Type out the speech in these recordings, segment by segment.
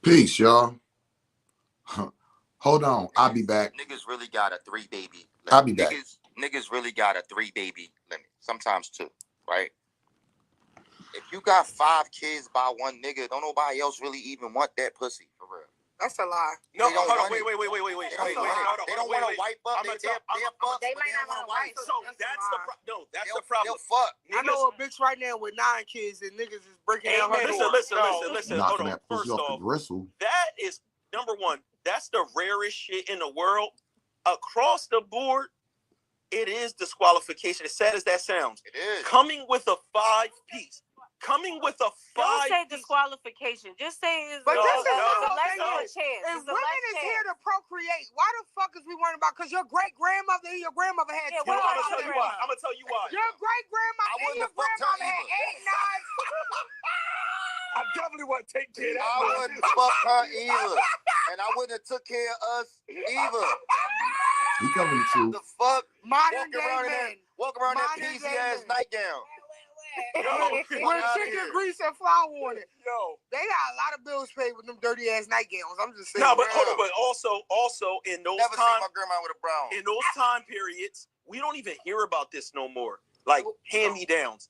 Peace, y'all. Hold on, I'll be back. Niggas really got a 3-baby limit. I'll be back. Niggas really got a 3-baby limit. Sometimes 2, right? If you got 5 kids by one nigga, don't nobody else really even want that pussy, for real. That's a lie. No, hold on, wait. They don't want to wipe up. They might not want to wipe. So that's the problem. They'll fuck. I know a bitch right now with 9 kids and niggas is breaking down her door. Listen. Hold on. First off, that is number one. That's the rarest shit in the world. Across the board, it is disqualification. As sad as that sounds, it is. Coming with a 5-piece. Coming with a 5. Don't say disqualification. Just say it's but a less of a chance. If women is here to procreate, why the fuck is we worrying about? Because your great grandmother and your grandmother had 2. I'm gonna tell you why. Your great grandmother and your grandmother had 8, 9. I definitely want to take care of that. I wouldn't fuck her either, and I wouldn't have took care of us either. He coming the truth. The fuck? Modern day Walk around that PC ass nightgown. With chicken grease and flour on it. Yo, they got a lot of bills paid with them dirty ass nightgowns. I'm just saying. No, but hold on. But also in those Never seen my grandma with a brown. In those time periods, we don't even hear about this no more. Like hand-me-downs.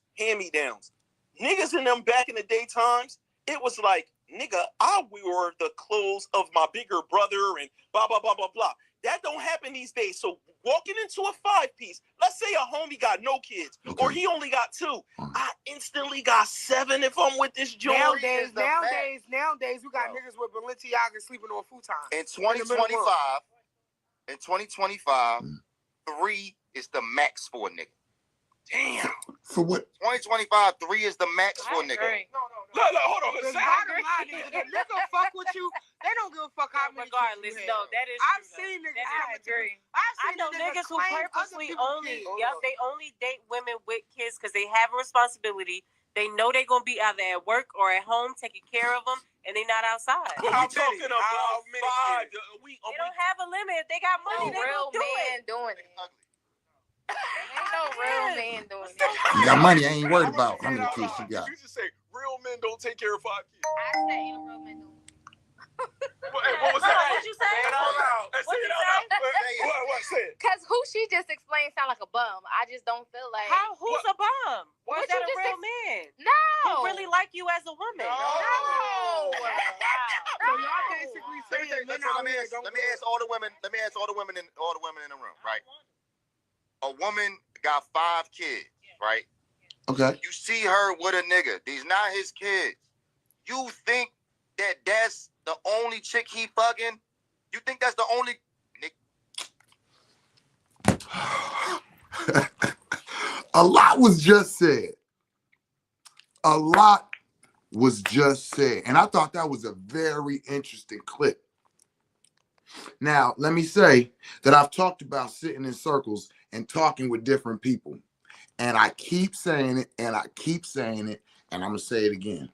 Niggas in them back in the day times, it was like, nigga, I wore the clothes of my bigger brother and blah blah blah blah blah. That don't happen these days. So walking into a 5-piece, let's say a homie got no kids, or he only got 2. I instantly got 7 if I'm with this joint. Nowadays, we got niggas with Balenciaga sleeping on futon. In 2025, 3 is the max for a nigga. Damn. For what? 2025, 3 is the max for a nigga. No, hold on. The bottom line is, if nigga fuck with you, they don't give a fuck how many regardless. kids you No, have. that is I've true, seen niggas. I know niggas who purposely only, they only date women with kids because they have a responsibility. They know they're gonna be either at work or at home taking care of them, and they not outside. Well, I'm talking about 5. They don't have a limit. If they got money, they real gonna do man it. doing it. Ain't no real man doing it. You got money, I ain't worried about how many kids you got. You just say real men don't take care of 5 kids. I say ain't no real man doing it. What was that? What'd you say? Say it out loud. What'd you say? What? Say it. Cause who she just explained sound like a bum. I just don't feel like. Who's a bum? Or is that a real man? No. Who really like you as a woman? No. So y'all basically saying men out here don't. Let me ask all the women. Let me ask all the women in the room, right? A woman got 5 kids, right? Okay. You see her with a nigga. These not his kids. You think that that's the only chick he fucking? You think that's the only? A lot was just said. And I thought that was a very interesting clip. Now, let me say that I've talked about sitting in circles and talking with different people. And I keep saying it, and I'm going to say it again.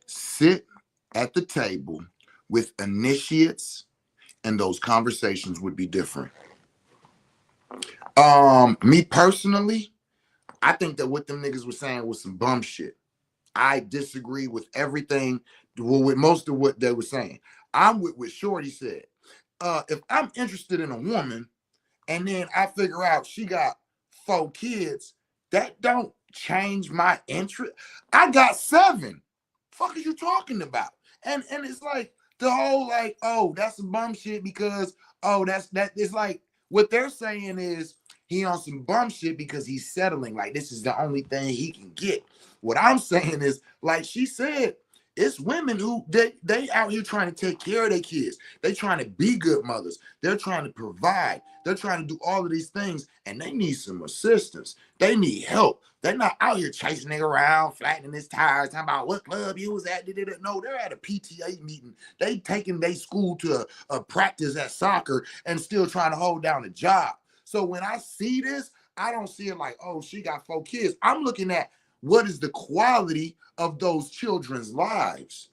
Sit at the table with initiates, and those conversations would be different. Me personally, I think that what them niggas were saying was some bum shit. I disagree with everything, with most of what they were saying. I'm with what Shorty said. If I'm interested in a woman, and then I figure out she got 4 kids, that don't change my interest. I got 7. Fuck is you talking about? And it's like the whole like, oh, that's some bum shit because it's like what they're saying is he on some bum shit because he's settling. Like this is the only thing he can get. What I'm saying is, like she said, it's women who they out here trying to take care of their kids. They trying to be good mothers. They're trying to provide. They're trying to do all of these things, and they need some assistance. They need help. They're not out here chasing nigga around, flattening his tires, talking about what club you was at. No, they're at a PTA meeting. They taking their school to a practice at soccer and still trying to hold down a job. So when I see this, I don't see it like, oh, she got 4 kids. I'm looking at what is the quality of those children's lives.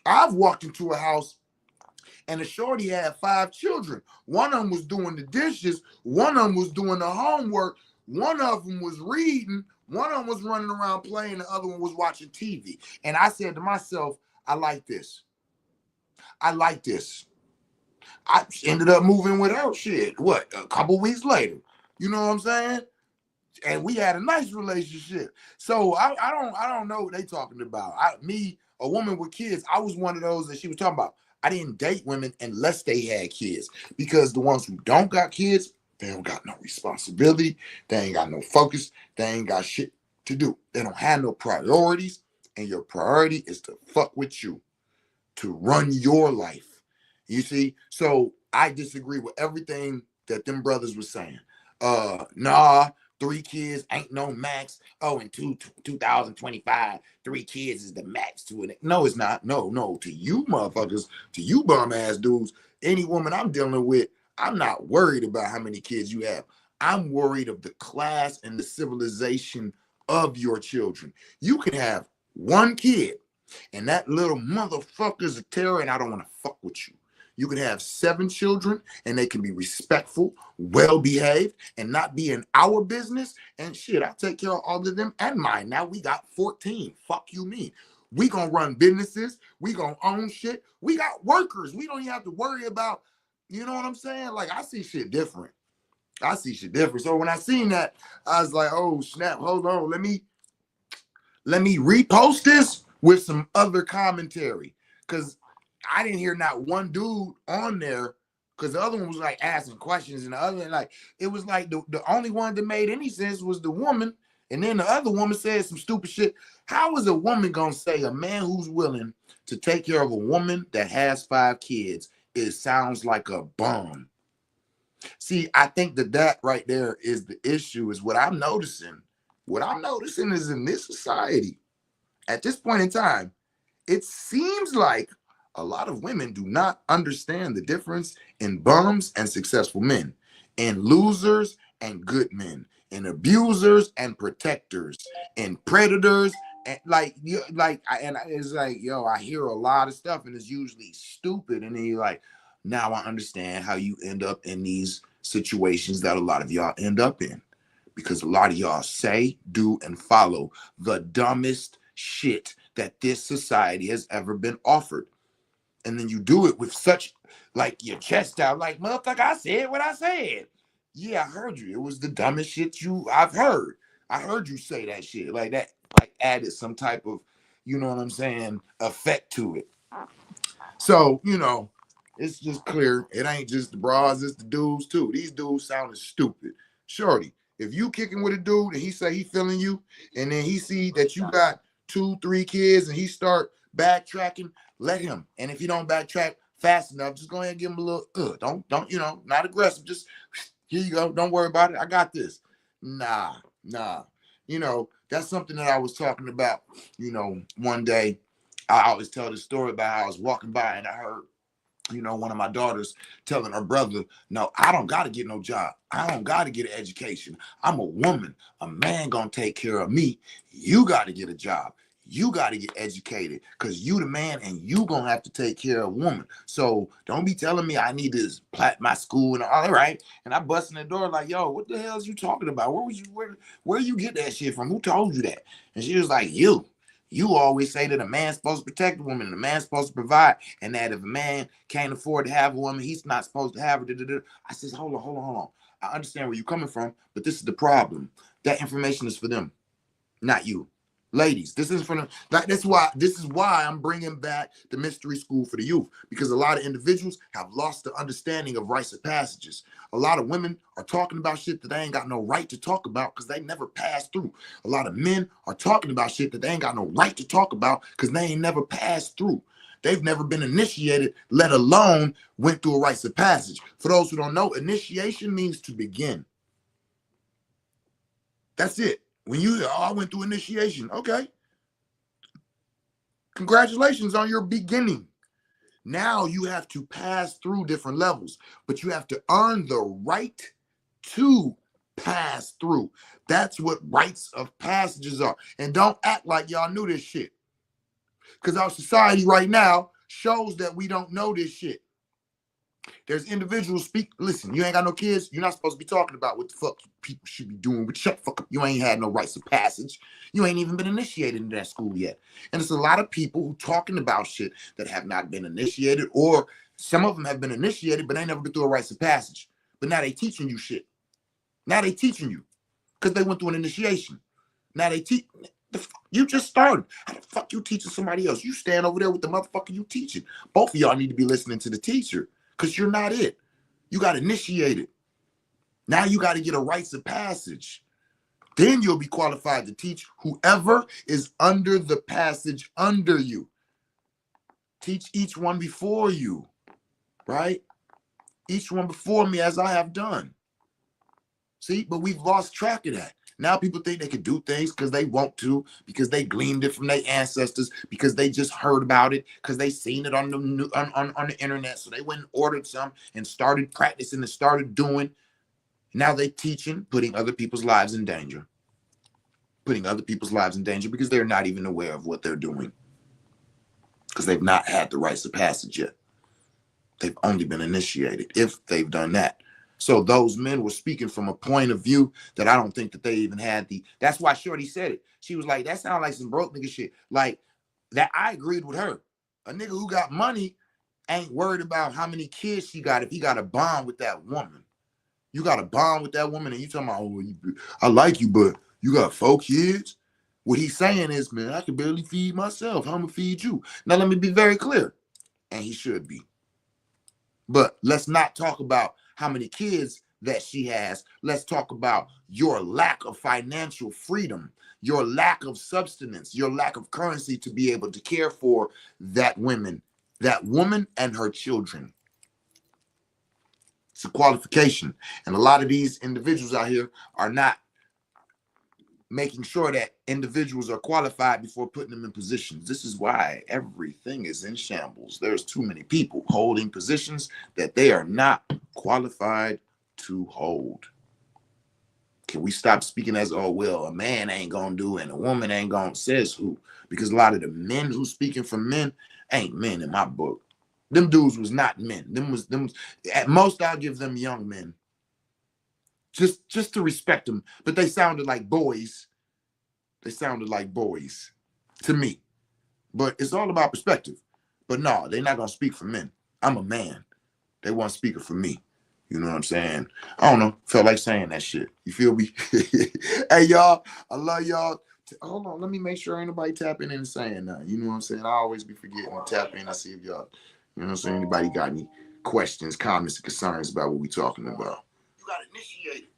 I've walked into a house and the shorty had 5 children. One of them was doing the dishes. One of them was doing the homework. One of them was reading. One of them was running around playing. The other one was watching TV. And I said to myself, I like this. I like this. I ended up moving with her. Shit, what? A couple weeks later. You know what I'm saying? And we had a nice relationship. So I don't know what they talking about. A woman with kids, I was one of those that she was talking about. I didn't date women unless they had kids, because the ones who don't got kids, they don't got no responsibility. They ain't got no focus. They ain't got shit to do. They don't have no priorities, and your priority is to fuck with you, to run your life. You see? So I disagree with everything that them brothers were saying. Nah, 3 kids ain't no max. Oh, in 2025, 3 kids is the max to it. No, it's not. No. To you motherfuckers, to you bum ass dudes, any woman I'm dealing with, I'm not worried about how many kids you have. I'm worried of the class and the civilization of your children. You can have 1 kid, and that little motherfucker's a terror, and I don't want to fuck with you. You can have 7 children, and they can be respectful, well-behaved, and not be in our business. And shit, I take care of all of them and mine. Now we got 14. Fuck you mean? We gonna run businesses. We gonna own shit. We got workers. We don't even have to worry about, you know what I'm saying? Like, I see shit different. So when I seen that, I was like, oh, snap, hold on. Let me repost this with some other commentary, because I didn't hear not one dude on there, because the other one was like asking questions, and the other, like, it was like the only one that made any sense was the woman, and then the other woman said some stupid shit. How is a woman gonna say a man who's willing to take care of a woman that has 5 kids, it sounds like a bum? See, I think that right there is the issue, is what I'm noticing. What I'm noticing is, in this society, at this point in time, it seems like a lot of women do not understand the difference in bums and successful men, and losers and good men, and abusers and protectors, and predators. And it's like, yo, I hear a lot of stuff, and it's usually stupid. And then you're like, now I understand how you end up in these situations that a lot of y'all end up in, because a lot of y'all say, do, and follow the dumbest shit that this society has ever been offered. And then you do it with such, like, your chest out, like, motherfucker, I said what I said. Yeah, I heard you. It was the dumbest shit I've heard. I heard you say that shit. Like, that, like, added some type of, you know what I'm saying, effect to it. So, you know, it's just clear. It ain't just the bras, it's the dudes too. These dudes sounding stupid. Shorty, if you kicking with a dude and he say he feeling you, and then he see that you got 2, 3 kids, and he start backtracking, let him. And if he don't backtrack fast enough, just go ahead and give him a little, don't, you know, not aggressive. Just, here you go. Don't worry about it. I got this. Nah. You know, that's something that I was talking about, you know, one day. I always tell this story about how I was walking by and I heard, you know, one of my daughters telling her brother, no, I don't got to get no job. I don't got to get an education. I'm a woman. A man going to take care of me. You got to get a job. You got to get educated, because you the man, and you going to have to take care of a woman. So don't be telling me I need to plat my school and all right. And I bust in the door like, yo, what the hell is you talking about? Where you get that shit from? Who told you that? And she was like, you. You always say that a man's supposed to protect a woman and a man's supposed to provide, and that if a man can't afford to have a woman, he's not supposed to have her. I says, hold on. I understand where you're coming from, but this is the problem. That information is for them, not you. Ladies, this is for them. This is why I'm bringing back the mystery school for the youth, because a lot of individuals have lost the understanding of rites of passages. A lot of women are talking about shit that they ain't got no right to talk about because they never passed through. A lot of men are talking about shit that they ain't got no right to talk about because they ain't never passed through. They've never been initiated, let alone went through a rites of passage. For those who don't know, initiation means to begin. That's it. When I went through initiation, okay. Congratulations on your beginning. Now you have to pass through different levels, but you have to earn the right to pass through. That's what rites of passages are. And don't act like y'all knew this shit, because our society right now shows that we don't know this shit. There's individuals listen, you ain't got no kids, you're not supposed to be talking about what the fuck people should be doing. But shut the fuck up. You ain't had no rites of passage. You ain't even been initiated into that school yet. And it's a lot of people who talking about shit that have not been initiated, or some of them have been initiated, but they never been through a rites of passage. But now they teaching you shit. Now they teaching you because they went through an initiation. Now they teach. You just started. How the fuck you teaching somebody else? You stand over there with the motherfucker you teaching. Both of y'all need to be listening to the teacher because you're not it. You got initiated. Now you got to get a rites of passage. Then you'll be qualified to teach whoever is under the passage under you. Teach each one before you, right? Each one before me as I have done. See, but we've lost track of that. Now people think they can do things because they want to, because they gleaned it from their ancestors, because they just heard about it, because they seen it on the internet. So they went and ordered some and started practicing and started doing. Now they teaching, putting other people's lives in danger. Putting other people's lives in danger because they're not even aware of what they're doing. Because they've not had the rites of passage yet. They've only been initiated if they've done that. So those men were speaking from a point of view that I don't think that they even had that's why Shorty said it. She was like, that sounds like some broke nigga shit. Like that, I agreed with her. A nigga who got money ain't worried about how many kids she got if he got a bond with that woman. You got a bond with that woman and you talking about, oh, I like you, but you got 4 kids? What he's saying is, man, I can barely feed myself. How am I gonna feed you? Now let me be very clear. And he should be. But let's not talk about how many kids that she has. Let's talk about your lack of financial freedom, your lack of substance, your lack of currency to be able to care for that woman and her children. It's a qualification. And a lot of these individuals out here are not making sure that individuals are qualified before putting them in positions. This is why everything is in shambles. There's too many people holding positions that they are not qualified to hold. Can we stop speaking as, oh, well, a man ain't gonna do it and a woman ain't gonna, says who? Because a lot of the men who speaking for men ain't men in my book. Them dudes was not men. Them at most I'll give them young men. Just to respect them. But they sounded like boys. They sounded like boys to me. But it's all about perspective. But no, they're not going to speak for men. I'm a man. They want to speak for me. You know what I'm saying? I don't know. Felt like saying that shit. You feel me? Hey, y'all. I love y'all. Hold on. Let me make sure ain't nobody tapping in and saying nothing. You know what I'm saying? I always be forgetting to tap in. I see if y'all, you know what I'm saying? Anybody got any questions, comments, or concerns about what we talking about? You got initiated.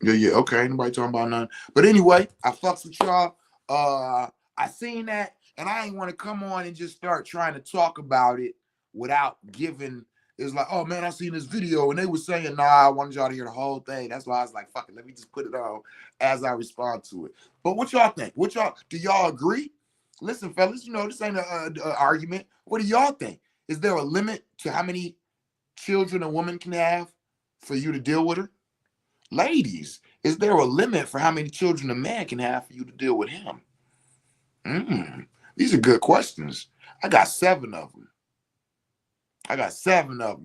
Yeah, okay. Nobody talking about nothing. But anyway, I fucks with y'all. I seen that, and I ain't want to come on and just start trying to talk about it without giving. It's like, oh man, I seen this video, and they were saying, nah, I wanted y'all to hear the whole thing. That's why I was like, fuck it, let me just put it on as I respond to it. But what y'all think? Do y'all agree? Listen, fellas, you know, this ain't an argument. What do y'all think? Is there a limit to how many children a woman can have for you to deal with her? Ladies, is there a limit for how many children a man can have for you to deal with him? These are good questions. I got 7 of them.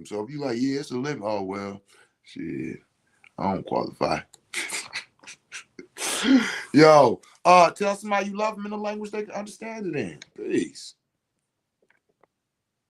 So if you like, yeah, it's a limit. Oh, well, shit, I don't qualify. Yo, tell somebody you love them in a language they can understand it in. Peace.